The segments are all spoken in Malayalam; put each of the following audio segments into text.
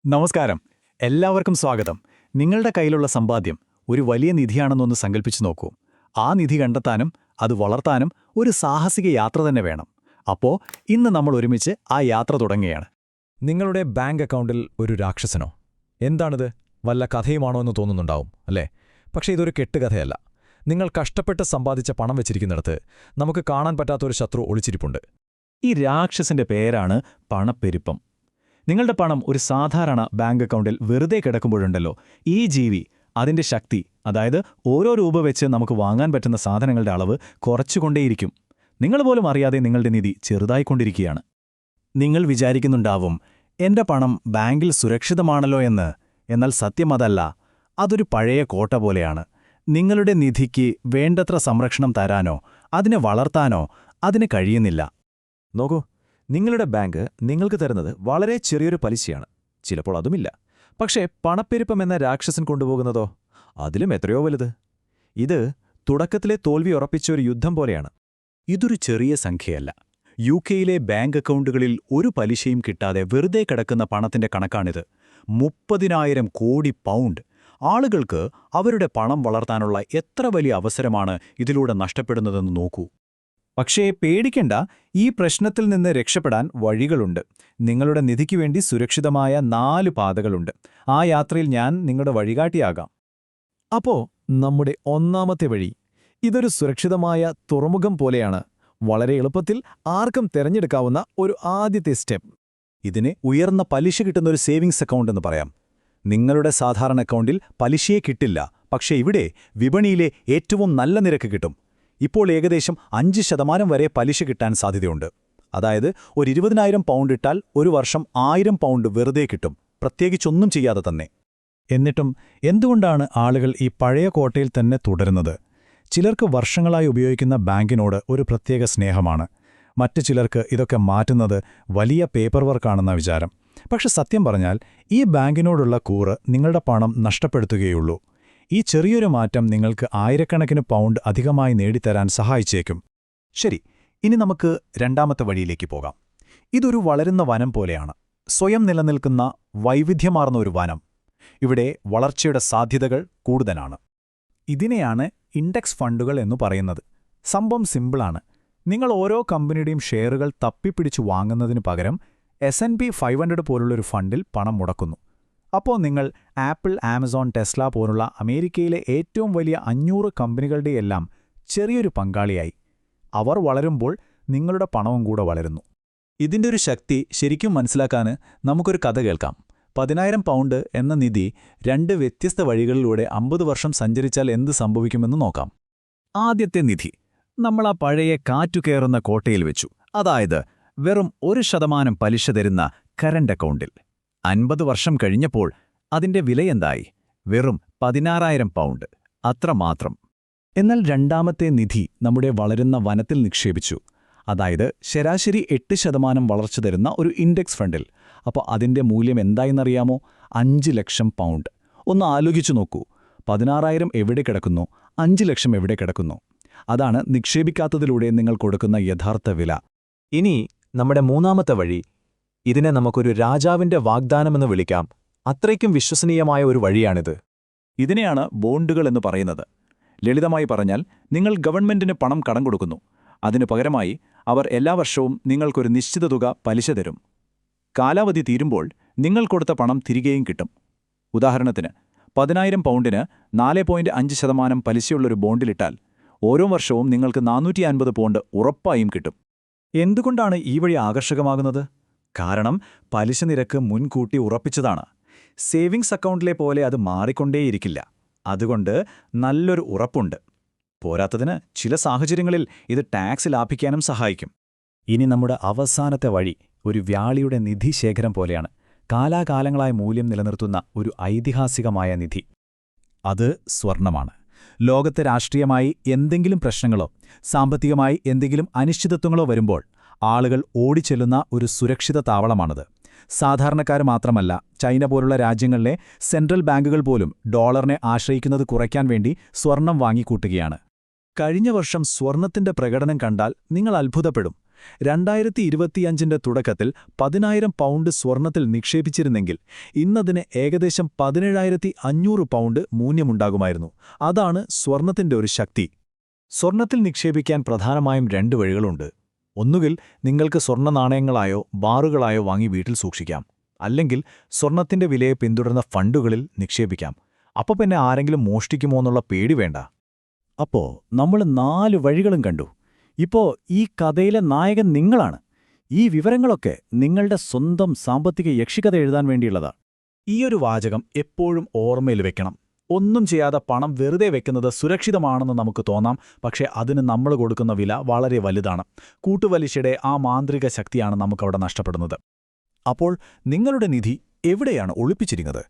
നമസ്കാരം. എല്ലാവർക്കും സ്വാഗതം. നിങ്ങളുടെ കയ്യിലുള്ള സമ്പാദ്യം ഒരു വലിയ നിധിയാണെന്നൊന്ന് സങ്കല്പിച്ചു നോക്കൂ. ആ നിധി കണ്ടെത്താനും അത് വളർത്താനും ഒരു സാഹസിക യാത്ര തന്നെ വേണം. അപ്പോ ഇന്ന് നമ്മൾ ഒരുമിച്ച് ആ യാത്ര തുടങ്ങുകയാണ്. നിങ്ങളുടെ ബാങ്ക് അക്കൗണ്ടിൽ ഒരു രാക്ഷസനോ? എന്താണിത്? വല്ല കഥയുമാണോ എന്ന് തോന്നുന്നുണ്ടാവും, അല്ലേ? പക്ഷേ ഇതൊരു കെട്ടുകഥയല്ല. നിങ്ങൾ കഷ്ടപ്പെട്ട് സമ്പാദിച്ച പണം വെച്ചിരിക്കുന്നിടത്ത് നമുക്ക് കാണാൻ പറ്റാത്തൊരു ശത്രു ഒളിച്ചിരിപ്പുണ്ട്. ഈ രാക്ഷസന്റെ പേരാണ് പണപ്പെരുപ്പം. നിങ്ങളുടെ പണം ഒരു സാധാരണ ബാങ്ക് അക്കൗണ്ടിൽ വെറുതെ കിടക്കുമ്പോഴുണ്ടല്ലോ, ഈ ജീവി അതിന്റെ ശക്തി, അതായത് ഓരോ രൂപ വെച്ച് നമുക്ക് വാങ്ങാൻ പറ്റുന്ന സാധനങ്ങളുടെ അളവ് കുറച്ചുകൊണ്ടേയിരിക്കും. നിങ്ങൾ പോലും അറിയാതെ നിങ്ങളുടെ നിധി ചെറുതായിക്കൊണ്ടിരിക്കുകയാണ്. നിങ്ങൾ വിചാരിക്കുന്നുണ്ടാവും, എന്റെ പണം ബാങ്കിൽ സുരക്ഷിതമാണല്ലോ എന്ന്. എന്നാൽ സത്യം അതല്ല. അതൊരു പഴയ കോട്ട പോലെയാണ്. നിങ്ങളുടെ നിധിക്ക് വേണ്ടത്ര സംരക്ഷണം തരാനോ അതിനെ വളർത്താനോ അതിന് കഴിയുന്നില്ല. നോക്കൂ, നിങ്ങളുടെ ബാങ്ക് നിങ്ങൾക്ക് തരുന്നത് വളരെ ചെറിയൊരു പലിശയാണ്. ചിലപ്പോൾ അതുമില്ല. പക്ഷേ പണപ്പെരുപ്പം എന്ന രാക്ഷസൻ കൊണ്ടുപോകുന്നതോ അതിലും എത്രയോ വലുത്. ഇത് തുടക്കത്തിലെ തോൽവി ഉറപ്പിച്ച ഒരു യുദ്ധം പോലെയാണ്. ഇതൊരു ചെറിയ സംഖ്യയല്ല. യുകെയിലെ ബാങ്ക് അക്കൗണ്ടുകളിൽ ഒരു പലിശയും കിട്ടാതെ വെറുതെ കിടക്കുന്ന പണത്തിന്റെ കണക്കാണിത്. 30,000 കോടി പൗണ്ട്. ആളുകൾക്ക് അവരുടെ പണം വളർത്താനുള്ള എത്ര വലിയ അവസരമാണ് ഇതിലൂടെ നഷ്ടപ്പെടുന്നതെന്ന് നോക്കൂ. പക്ഷേ പേടിക്കേണ്ട, ഈ പ്രശ്നത്തിൽ നിന്ന് രക്ഷപ്പെടാൻ വഴികളുണ്ട്. നിങ്ങളുടെ നിധിക്ക് വേണ്ടി സുരക്ഷിതമായ 4 പാതകളുണ്ട്. ആ യാത്രയിൽ ഞാൻ നിങ്ങളുടെ വഴികാട്ടിയാകാം. അപ്പോ നമ്മുടെ ഒന്നാമത്തെ വഴി, ഇതൊരു സുരക്ഷിതമായ തുറമുഖം പോലെയാണ്. വളരെ എളുപ്പത്തിൽ ആർക്കും തിരഞ്ഞെടുക്കാവുന്ന ഒരു ആദ്യത്തെ സ്റ്റെപ്പ്. ഇതിന് ഉയർന്ന പലിശ കിട്ടുന്ന ഒരു സേവിങ്സ് അക്കൗണ്ട് എന്ന് പറയാം. നിങ്ങളുടെ സാധാരണ അക്കൗണ്ടിൽ പലിശയെ കിട്ടില്ല, പക്ഷേ ഇവിടെ വിപണിയിലെ ഏറ്റവും നല്ല നിരക്ക് കിട്ടും. ഇപ്പോൾ ഏകദേശം 5% വരെ പലിശ കിട്ടാൻ സാധ്യതയുണ്ട്. അതായത് ഒരു 20,000 പൗണ്ട് ഇട്ടാൽ ഒരു വർഷം 1000 പൗണ്ട് വെറുതെ കിട്ടും, പ്രത്യേകിച്ചൊന്നും ചെയ്യാതെ തന്നെ. എന്നിട്ടും എന്തുകൊണ്ടാണ് ആളുകൾ ഈ പഴയ കോട്ടയിൽ തന്നെ തുടരുന്നത്? ചിലർക്ക് വർഷങ്ങളായി ഉപയോഗിക്കുന്ന ബാങ്കിനോട് ഒരു പ്രത്യേക സ്നേഹമാണ്. മറ്റു ചിലർക്ക് ഇതൊക്കെ മാറ്റുന്നത് വലിയ പേപ്പർ വർക്കാണെന്ന വിചാരം. പക്ഷെ സത്യം പറഞ്ഞാൽ ഈ ബാങ്കിനോടുള്ള കൂറ് നിങ്ങളുടെ പണം നഷ്ടപ്പെടുത്തുകയുള്ളൂ. ഈ ചെറിയൊരു മാറ്റം നിങ്ങൾക്ക് ആയിരക്കണക്കിന് പൗണ്ട് അധികമായി നേടിത്തരാൻ സഹായിച്ചേക്കും. ശരി, ഇനി നമുക്ക് രണ്ടാമത്തെ വഴിയിലേക്ക് പോകാം. ഇതൊരു വളരുന്ന വനം പോലെയാണ്. സ്വയം നിലനിൽക്കുന്ന വൈവിധ്യമാർന്ന ഒരു വനം. ഇവിടെ വളർച്ചയുടെ സാധ്യതകൾ കൂടുതലാണ്. ഇതിനെയാണ് ഇൻഡെക്സ് ഫണ്ടുകൾ എന്നു പറയുന്നത്. സംഭവം സിമ്പിളാണ്. നിങ്ങൾ ഓരോ കമ്പനിയുടെയും ഷെയറുകൾ തപ്പിപ്പിടിച്ചു വാങ്ങുന്നതിനു പകരം S&P 500 പോലുള്ളൊരു ഫണ്ടിൽ പണം മുടക്കുന്നു. അപ്പോൾ നിങ്ങൾ ആപ്പിൾ, ആമസോൺ, ടെസ്ല പോലുള്ള അമേരിക്കയിലെ ഏറ്റവും വലിയ 500 കമ്പനികളുടെയെല്ലാം ചെറിയൊരു പങ്കാളിയായി. അവർ വളരുമ്പോൾ നിങ്ങളുടെ പണവും കൂടെ വളരുന്നു. ഇതിൻ്റെ ഒരു ശക്തി ശരിക്കും മനസ്സിലാക്കാൻ നമുക്കൊരു കഥ കേൾക്കാം. 10,000 പൗണ്ട് എന്ന നിധി 2 വ്യത്യസ്ത വഴികളിലൂടെ 50 വർഷം സഞ്ചരിച്ചാൽ എന്ത് സംഭവിക്കുമെന്ന് നോക്കാം. ആദ്യത്തെ നിധി നമ്മൾ ആ പഴയ കാറ്റുകയറുന്ന കോട്ടയിൽ വെച്ചു. അതായത് വെറും 1% പലിശ തരുന്ന കറന്റ് അക്കൗണ്ടിൽ. 50 വർഷം കഴിഞ്ഞപ്പോൾ അതിന്റെ വിലയെന്തായി? വെറും 16,000 പൗണ്ട്. അത്രമാത്രം. എന്നാൽ രണ്ടാമത്തെ നിധി നമ്മുടെ വളരുന്ന വനത്തിൽ നിക്ഷേപിച്ചു. അതായത് ശരാശരി 8% വളർച്ച തരുന്ന ഒരു ഇൻഡെക്സ് ഫണ്ടിൽ. അപ്പോൾ അതിന്റെ മൂല്യം എന്തായെന്നറിയാമോ? 5 ലക്ഷം പൗണ്ട്. ഒന്ന് ആലോചിച്ചു നോക്കൂ. 16,000 എവിടെ കിടക്കുന്നു? 5 ലക്ഷം എവിടെ കിടക്കുന്നു? അതാണ് നിക്ഷേപിക്കാത്തതിലൂടെ നിങ്ങൾ കൊടുക്കുന്ന യഥാർത്ഥ വില. ഇനി നമ്മുടെ മൂന്നാമത്തെ വഴി, ഇതിനെ നമുക്കൊരു രാജാവിന്റെ വാഗ്ദാനമെന്ന് വിളിക്കാം. അത്രയ്ക്കും വിശ്വസനീയമായ ഒരു വഴിയാണിത്. ഇതിനെയാണ് ബോണ്ടുകൾ എന്ന് പറയുന്നത്. ലളിതമായി പറഞ്ഞാൽ, നിങ്ങൾ ഗവൺമെന്റിന് പണം കടം കൊടുക്കുന്നു. അതിനു പകരമായി അവർ എല്ലാ വർഷവും നിങ്ങൾക്കൊരു നിശ്ചിത തുക പലിശ തരും. കാലാവധി തീരുമ്പോൾ നിങ്ങൾ കൊടുത്ത പണം തിരികെയും കിട്ടും. ഉദാഹരണത്തിന് 10,000 പൗണ്ടിന് 4.5% പലിശയുള്ളൊരു ബോണ്ടിലിട്ടാൽ ഓരോ വർഷവും നിങ്ങൾക്ക് 450 പൗണ്ട് ഉറപ്പായും കിട്ടും. എന്തുകൊണ്ടാണ് ഈ വഴി ആകർഷകമാകുന്നത്? കാരണം പലിശ നിരക്ക് മുൻകൂട്ടി ഉറപ്പിച്ചതാണ്. സേവിങ്സ് അക്കൗണ്ടിലെ പോലെ അത് മാറിക്കൊണ്ടേയിരിക്കില്ല. അതുകൊണ്ട് നല്ലൊരു ഉറപ്പുണ്ട്. പോരാത്തതിന് ചില സാഹചര്യങ്ങളിൽ ഇത് ടാക്സ് ലാഭിക്കാനും സഹായിക്കും. ഇനി നമ്മുടെ അവസാനത്തെ വഴി ഒരു വ്യാളിയുടെ നിധിശേഖരം പോലെയാണ്. കാലാകാലങ്ങളായി മൂല്യം നിലനിർത്തുന്ന ഒരു ഐതിഹാസികമായ നിധി. അത് സ്വർണമാണ്. ലോകത്തെ രാഷ്ട്രീയമായി എന്തെങ്കിലും പ്രശ്നങ്ങളോ സാമ്പത്തികമായി എന്തെങ്കിലും അനിശ്ചിതത്വങ്ങളോ വരുമ്പോൾ ആളുകൾ ഓടിച്ചെല്ലുന്ന ഒരു സുരക്ഷിത താവളമാണത്. സാധാരണക്കാർ മാത്രമല്ല, ചൈന പോലുള്ള രാജ്യങ്ങളിലെ സെൻട്രൽ ബാങ്കുകൾ പോലും ഡോളറിനെ ആശ്രയിക്കുന്നത് കുറയ്ക്കാൻ വേണ്ടി സ്വർണം വാങ്ങിക്കൂട്ടുകയാണ്. കഴിഞ്ഞ വർഷം സ്വർണത്തിന്റെ പ്രകടനം കണ്ടാൽ നിങ്ങൾ അത്ഭുതപ്പെടും. 2025 തുടക്കത്തിൽ 10,000 പൗണ്ട് സ്വർണത്തിൽ നിക്ഷേപിച്ചിരുന്നെങ്കിൽ ഇന്നതിന് ഏകദേശം 17,500 പൗണ്ട് മൂല്യമുണ്ടാകുമായിരുന്നു. അതാണ് സ്വർണത്തിന്റെ ഒരു ശക്തി. സ്വർണത്തിൽ നിക്ഷേപിക്കാൻ പ്രധാനമായും 2 വഴികളുണ്ട്. ഒന്നുകിൽ നിങ്ങൾക്ക് സ്വർണ്ണ നാണയങ്ങളായോ ബാറുകളായോ വാങ്ങി വീട്ടിൽ സൂക്ഷിക്കാം. അല്ലെങ്കിൽ സ്വർണത്തിന്റെ വിലയെ പിന്തുടരുന്ന ഫണ്ടുകളിൽ നിക്ഷേപിക്കാം. അപ്പോൾ പിന്നെ ആരെങ്കിലും മോഷ്ടിക്കുമോ എന്നുള്ള പേടി വേണ്ട. അപ്പോ നമ്മൾ 4 വഴികളും കണ്ടു. ഇപ്പോ ഈ കഥയിലെ നായകൻ നിങ്ങളാണ്. ഈ വിവരങ്ങളൊക്കെ നിങ്ങളുടെ സ്വന്തം സാമ്പത്തിക യക്ഷിക്കഥ എഴുതാൻ വേണ്ടിയുള്ളതാ. ഈയൊരു വാചകം എപ്പോഴും ഓർമ്മയിൽ വെക്കണം. ഒന്നും ചെയ്യാതെ പണം വെറുതെ വെക്കുന്നത് സുരക്ഷിതമാണെന്ന് നമുക്ക് തോന്നാം, പക്ഷേ അതിന് നമ്മൾ കൊടുക്കുന്ന വില വളരെ വലുതാണ്. കൂട്ടുപലിശയുടെ ആ മാന്ത്രിക ശക്തിയാണ് നമുക്കവിടെ നഷ്ടപ്പെടുന്നത്. അപ്പോൾ നിങ്ങളുടെ നിധി എവിടെയാണ് ഒളിപ്പിച്ചിരിക്കുന്നത്?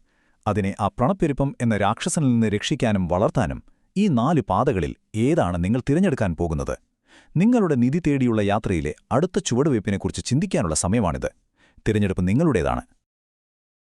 അതിനെ ആ പണപ്പെരുപ്പം എന്ന രാക്ഷസനിൽ നിന്ന് രക്ഷിക്കാനും വളർത്താനും ഈ 4 പാതകളിൽ ഏതാണ് നിങ്ങൾ തിരഞ്ഞെടുക്കാൻ പോകുന്നത്? നിങ്ങളുടെ നിധി തേടിയുള്ള യാത്രയിലെ അടുത്ത ചുവടുവയ്പ്പിനെക്കുറിച്ച് ചിന്തിക്കാനുള്ള സമയമാണിത്. തിരഞ്ഞെടുപ്പ് നിങ്ങളുടേതാണ്.